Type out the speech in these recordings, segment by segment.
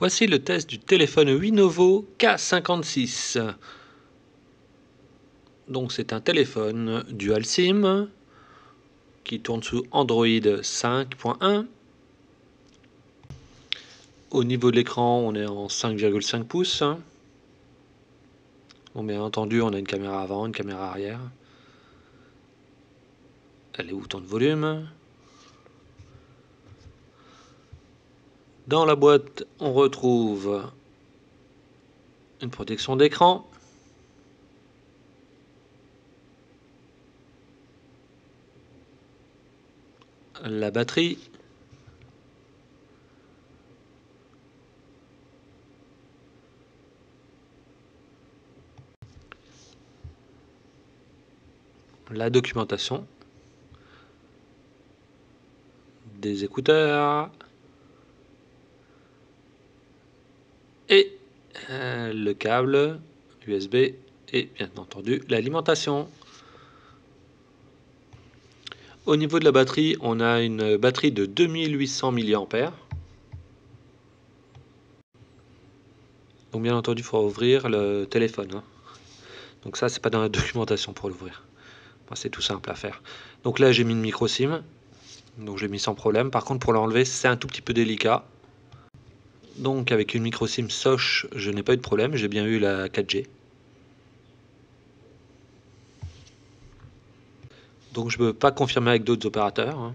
Voici le test du téléphone Lenovo K56. Donc c'est un téléphone dual SIM qui tourne sous Android 5.1. Au niveau de l'écran, on est en 5,5 pouces. Bon, bien entendu, on a une caméra avant, une caméra arrière. Les boutons de volume. Dans la boîte, on retrouve une protection d'écran, la batterie, la documentation, des écouteurs et le câble USB et bien entendu l'alimentation. Au niveau de la batterie, on a une batterie de 2800 mAh. Donc bien entendu, il faut ouvrir le téléphone, hein. Donc ça, c'est pas dans la documentation pour l'ouvrir. Enfin, c'est tout simple à faire. Donc là, j'ai mis une micro SIM. Donc j'ai mis sans problème. Par contre, pour l'enlever, c'est un tout petit peu délicat. Donc avec une micro SIM Soch, je n'ai pas eu de problème. J'ai bien eu la 4G. Donc je ne peux pas confirmer avec d'autres opérateurs, hein.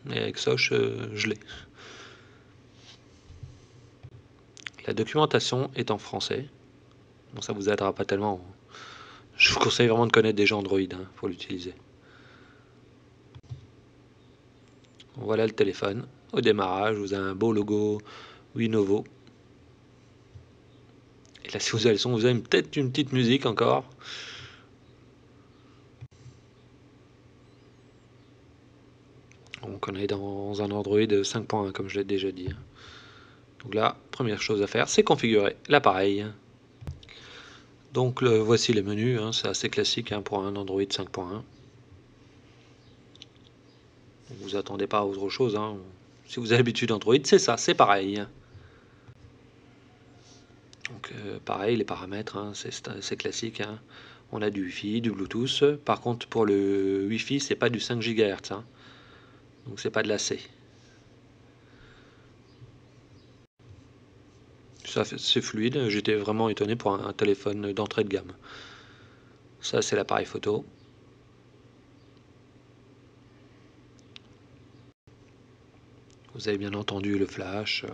Mais avec Soch, je l'ai. La documentation est en français. Bon, ça vous aidera pas tellement. Je vous conseille vraiment de connaître déjà Android, hein, pour l'utiliser. Voilà le téléphone. Au démarrage, vous avez un beau logo Lenovo. Et là, si vous avez le son, vous avez peut-être une petite musique encore. Donc on est dans un Android 5.1 comme je l'ai déjà dit. Donc là, première chose à faire, c'est configurer l'appareil. Donc voici les menus, hein, c'est assez classique, hein, pour un Android 5.1. Vous attendez pas à autre chose, hein. Si vous avez l'habitude d'Android, c'est ça, c'est pareil. Donc pareil, les paramètres, hein, c'est classique, hein. On a du Wi-Fi, du Bluetooth. Par contre, pour le Wi-Fi, c'est pas du 5 GHz, hein. Donc c'est pas de la C. C'est fluide, j'étais vraiment étonné pour un téléphone d'entrée de gamme. Ça, c'est l'appareil photo. Vous avez bien entendu le flash,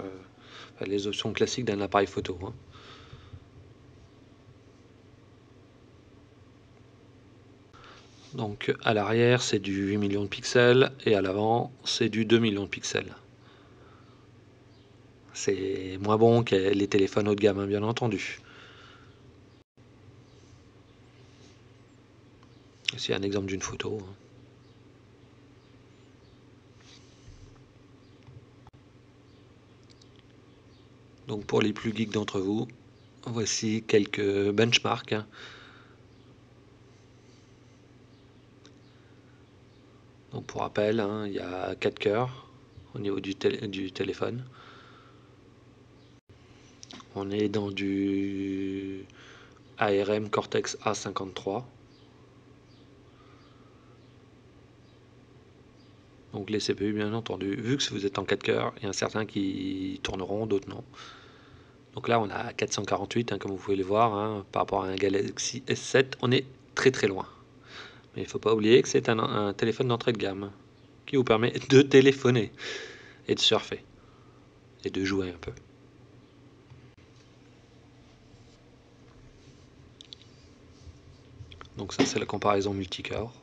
les options classiques d'un appareil photo, hein. Donc à l'arrière, c'est du 8 millions de pixels et à l'avant, c'est du 2 millions de pixels. C'est moins bon que les téléphones haut de gamme, hein, bien entendu. C'est un exemple d'une photo, hein. Donc pour les plus geeks d'entre vous, voici quelques benchmarks, hein. Donc pour rappel, hein, il y a 4 cœurs au niveau du téléphone. On est dans du ARM Cortex A53. Donc les CPU, bien entendu, vu que vous êtes en 4 cœurs, il y en a certains qui tourneront, d'autres non. Donc là, on a 448, hein, comme vous pouvez le voir, hein, par rapport à un Galaxy S7, on est très très loin. Mais il ne faut pas oublier que c'est un téléphone d'entrée de gamme qui vous permet de téléphoner et de surfer et de jouer un peu. Donc ça, c'est la comparaison multicore.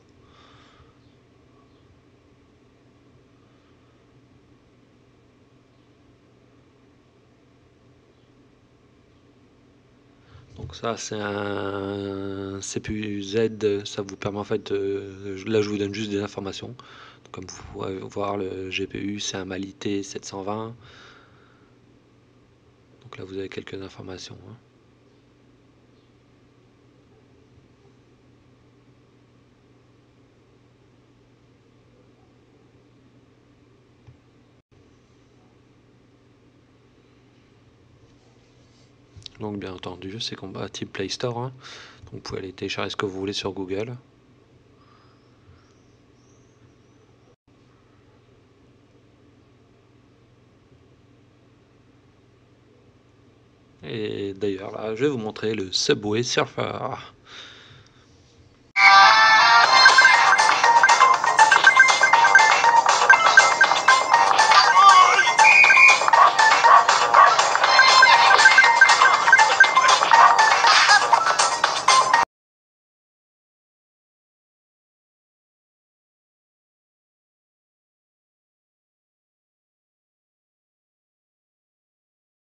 Donc ça, c'est un CPU Z, ça vous permet en fait, là je vous donne juste des informations. Comme vous pouvez voir, le GPU c'est un Mali T720. Donc là vous avez quelques informations, hein. Donc bien entendu, c'est compatible Play Store, hein. Donc vous pouvez aller télécharger ce que vous voulez sur Google. Et d'ailleurs là, je vais vous montrer le Subway Surfer.